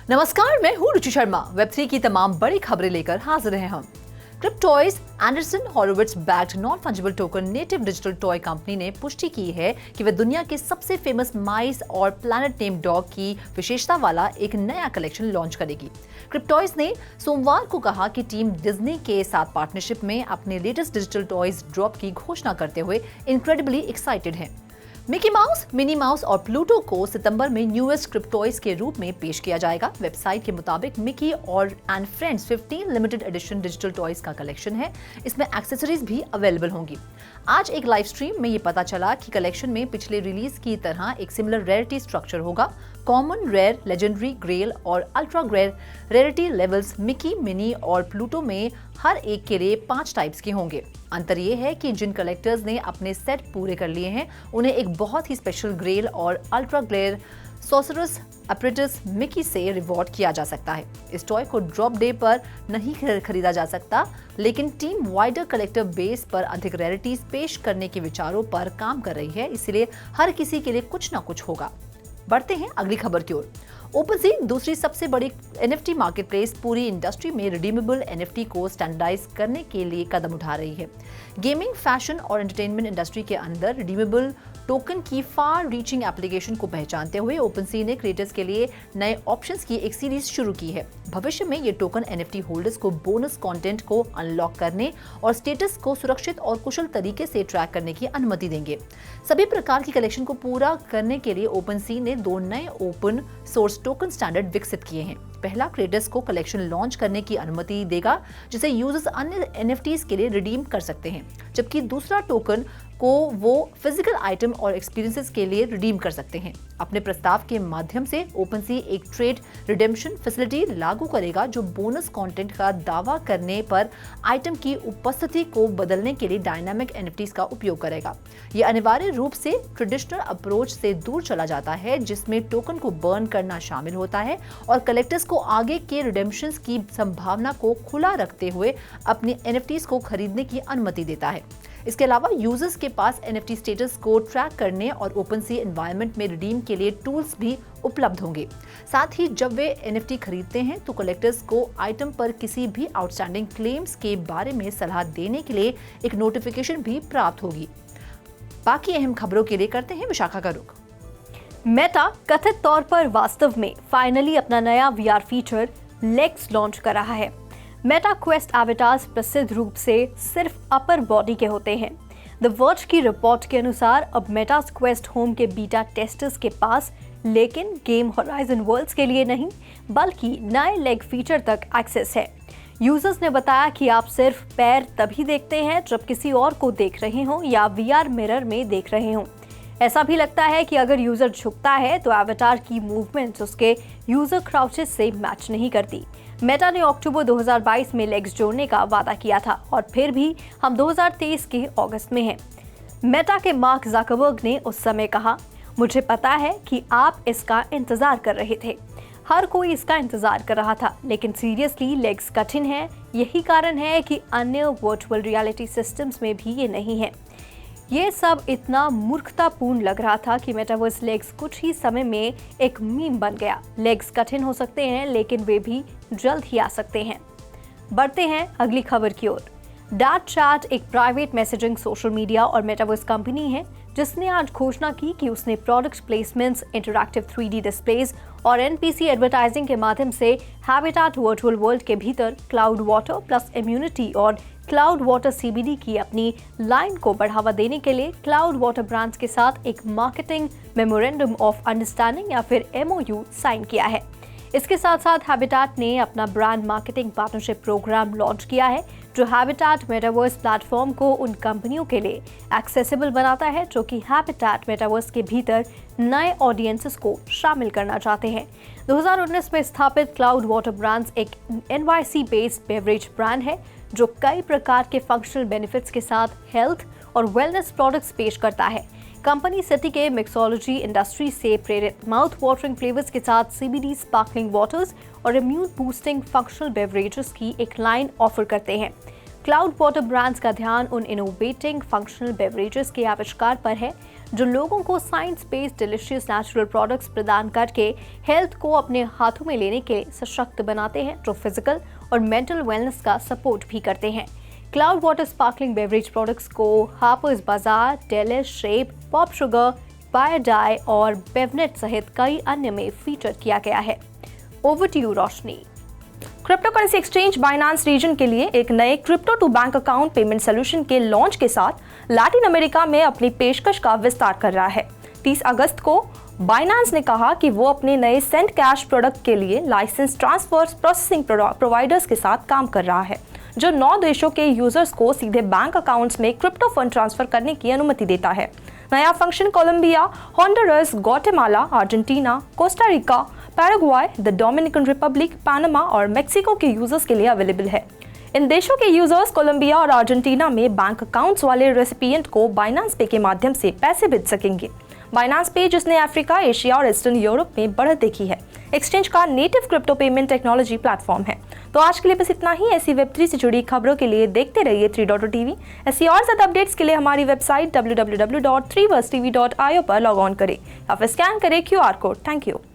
नमस्कार, मैं हूँ रुचि शर्मा। वेब3 की तमाम बड़ी खबरें लेकर हाजिर हैं हम। Cryptoys Andreessen Horowitz backed non fungible token native digital toy company ने पुष्टि की है कि वे दुनिया के सबसे फेमस माइस और प्लैनेट नेम डॉग की विशेषता वाला एक नया कलेक्शन लॉन्च करेगी। क्रिप्टॉयज ने सोमवार को कहा कि टीम डिज्नी के साथ पार्टनरशिप में अपने लेटेस्ट डिजिटल टॉयज ड्रॉप की घोषणा करते हुए इनक्रेडिबली एक्साइटेड है। मिकी माउस, मिनी माउस और प्लूटो को सितंबर में न्यूएस्ट क्रिप्टॉयज के रूप में पेश किया जाएगा। वेबसाइट के मुताबिक मिकी और and friends 15 limited edition digital toys का कलेक्शन है। इसमें एक्सेसरीज भी अवेलेबल होंगी। आज एक लाइव स्ट्रीम में ये पता चला कि कलेक्शन में पिछले रिलीज की तरह एक सिमिलर रेयरिटी स्ट्रक्चर होगा। कॉमन, रेयर, लेजेंडरी, ग्रेल और ultra grail rarity levels Mickey, Minnie और प्लूटो में हर एक के लिए 5 टाइप्स के होंगे। अंतर ये है कि जिन कलेक्टर्स ने अपने सेट पूरे कर लिए हैं उन्हें एक बहुत ही स्पेशल ग्रेल और अल्ट्रा ग्लेयर सोसरस अप्रेटिस मिकी से रिवॉर्ड किया जा सकता है। इस टॉय को ड्रॉप डे पर नहीं खरीदा जा सकता, लेकिन टीम वाइडर कलेक्टर बेस पर अधिक रेयरिटीज पेश करने के विचारों पर काम कर रही है, इसलिए हर किसी के लिए कुछ ना कुछ होगा। बढ़ते हैं अगली खबर की ओर। ओपनसी, दूसरी सबसे बड़ी एनएफटी मार्केटप्लेस, पूरी इंडस्ट्री में रिडीमेबल एनएफटी को स्टैंडर्डाइज करने के लिए कदम उठा रही है। गेमिंग, फैशन और एंटरटेनमेंट इंडस्ट्री के अंदर रिडीमेबल टोकन की फार रीचिंग एप्लीकेशन को पहचानते हुए ओपनसी ने क्रिएटर्स के लिए नए ऑप्शंस की एक सीरीज शुरू की है। भविष्य में ये टोकन एनएफटी होल्डर्स को बोनस कंटेंट को अनलॉक करने और स्टेटस को सुरक्षित और कुशल तरीके से ट्रैक करने की अनुमति देंगे। सभी प्रकार की कलेक्शन को पूरा करने के लिए ओपनसी ने 2 नए ओपन सोर्स टोकन स्टैंडर्ड विकसित किए हैं। पहला क्रिएटर्स को कलेक्शन लॉन्च करने की अनुमति देगा, जिसे यूजर्स अन्य एनएफटीज के लिए रिडीम कर सकते हैं, जबकि दूसरा टोकन को वो फिजिकल आइटम और एक्सपीरियंसेस के लिए रिडीम कर सकते हैं। अपने प्रस्ताव के माध्यम से ओपनसी एक ट्रेड रिडेम्पशन फैसिलिटी लागू करेगा जो बोनस कंटेंट का दावा करने पर आइटम की उपस्थिति को बदलने के लिए डायनामिक एनएफटीज का उपयोग करेगा। यह अनिवार्य रूप से ट्रेडिशनल अप्रोच से दूर चला जाता है, जिसमें टोकन को बर्न करना शामिल होता है और कलेक्टर्स को आगे के रिडेम्पशंस की संभावना को खुला रखते हुए अपने एनएफटीज को खरीदने की अनुमति देता है। इसके अलावा यूजर्स के पास एनएफटी स्टेटस को ट्रैक करने और ओपनसी एनवायरनमेंट में रिडीम के लिए टूल्स भी उपलब्ध होंगे। साथ ही जब वे एनएफटी खरीदते हैं तो कलेक्टर्स को आइटम पर किसी भी आउटस्टैंडिंग क्लेम्स के बारे में सलाह देने के लिए एक नोटिफिकेशन भी प्राप्त होगी। बाकी अहम खबरों के लिए करते हैं विशाखा का रुख। मेटा कथित तौर पर वास्तव में फाइनली अपना नया वीआर फीचर लेग्स लॉन्च कर रहा है। मेटा क्वेस्ट एवेटार्स प्रसिद्ध रूप से सिर्फ अपर बॉडी के होते हैं। द वर्ज की रिपोर्ट के अनुसार अब मेटास क्वेस्ट होम के बीटा टेस्टर्स के पास लेकिन गेम होराइजन वर्ल्ड्स के लिए नहीं, बल्कि नए लेग फीचर तक एक्सेस है। यूजर्स ने बताया कि आप सिर्फ पैर तभी देखते हैं जब किसी और को देख रहे हों या वीआर मिरर में देख रहे हों। ऐसा भी लगता है कि अगर यूजर झुकता है तो एवेटार की मूवमेंट्स उसके यूजर क्राउचेस से मैच नहीं करती। मेटा ने अक्टूबर 2022 में लेग्स जोड़ने का वादा किया था और फिर भी हम 2023 के अगस्त में हैं। मेटा के मार्क ज़करबर्ग ने उस समय कहा, मुझे पता है कि आप इसका इंतजार कर रहे थे। हर कोई इसका इंतजार कर रहा था, लेकिन सीरियसली लेग्स कठिन है। यही कारण है कि अन्य वर्चुअल रियलिटी सिस्टम्स में भी ये नहीं है। ये सब इतना मूर्खतापूर्ण लग रहा था कि मेटावर्स लेग्स कुछ ही समय में एक मीम बन गया। लेग्स कठिन हो सकते हैं, लेकिन वे भी जल्द ही आ सकते हैं। बढ़ते हैं अगली खबर की ओर। डैट चैट एक प्राइवेट मैसेजिंग सोशल मीडिया और मेटावर्स कंपनी है जिसने आज घोषणा की कि उसने product placements, interactive 3D displays और एनपीसी एडवर्टाइजिंग के माध्यम से हैबिटेट वर्चुअल वर्ल्ड के भीतर क्लाउड वाटर प्लस इम्यूनिटी और क्लाउड वाटर सीबीडी की अपनी लाइन को बढ़ावा देने के लिए क्लाउड वाटर ब्रांड्स के साथ एक मार्केटिंग मेमोरेंडम ऑफ अंडरस्टैंडिंग या फिर MOU साइन किया है। इसके साथ साथ हैबिटेट ने अपना brand marketing partnership programme launch किया है जो हैबिटेट मेटावर्स प्लेटफॉर्म को उन कंपनियों के लिए एक्सेसिबल बनाता है जो कि हैबिटेट मेटावर्स के भीतर नए ऑडियंसेस को शामिल करना चाहते हैं। 2019 में स्थापित क्लाउड वाटर ब्रांड्स एक NYC बेस्ड बेवरेज ब्रांड है जो कई प्रकार के फंक्शनल बेनिफिट्स के साथ हेल्थ और वेलनेस प्रोडक्ट्स पेश करता है। कंपनी सिटी के मिक्सोलॉजी इंडस्ट्री से प्रेरित माउथ वाटरिंग फ्लेवर्स के साथ CBD स्पार्कलिंग वाटर्स और इम्यून बूस्टिंग फंक्शनल बेवरेजेस की एक लाइन ऑफर करते हैं। क्लाउड वाटर ब्रांड्स का ध्यान उन इनोवेटिंग फंक्शनल बेवरेजेस के आविष्कार पर है जो लोगों को science based delicious natural products प्रदान करके हेल्थ को अपने हाथों में लेने के लिए सशक्त बनाते हैं, जो फिजिकल और मेंटल वेलनेस का सपोर्ट भी करते हैं। Cloud water sparkling beverage products को हापर्स बाजार, डेलिश, शेप, पॉप शुगर, बायोडाई और बेवनेट सहित कई अन्य में फीचर किया गया है। Over to you Roshni. Crypto currency exchange Binance region के लिए एक नए crypto to bank account payment solution के लॉन्च के साथ लैटिन अमेरिका में अपनी पेशकश का विस्तार कर रहा है। 30 अगस्त को बाइनांस ने कहा कि वो अपने नए सेंड कैश प्रोडक्ट के लिए लाइसेंस ट्रांसफर प्रोसेसिंग प्रोवाइडर्स के साथ काम कर रहा है, जो 9 देशों के यूजर्स को सीधे बैंक अकाउंट्स में क्रिप्टो फंड ट्रांसफर करने की अनुमति देता है। नया function Colombia, Honduras, Guatemala, Argentina, Costa Rica, Paraguay, the Dominican Republic, Panama और मेक्सिको के यूजर्स के लिए अवेलेबल है। इन देशों के यूजर्स कोलंबिया और अर्जेंटीना में बैंक अकाउंट्स वाले रेसिपिएंट को बाइनांस पे के माध्यम से पैसे भेज सकेंगे। बाइनांस पे, जिसने अफ्रीका, एशिया और ईस्टर्न यूरोप में बढ़त देखी है, एक्सचेंज का native crypto payment technology platform है। तो आज के लिए बस इतना ही। ऐसी वेब3 से जुड़ी खबरों के लिए देखते रहिए 3.0 टीवी। ऐसी और ज्यादा अपडेट्स के लिए हमारी वेबसाइट www.3versetv.io पर लॉग ऑन करें या फिर स्कैन करें QR कोड। Thank you.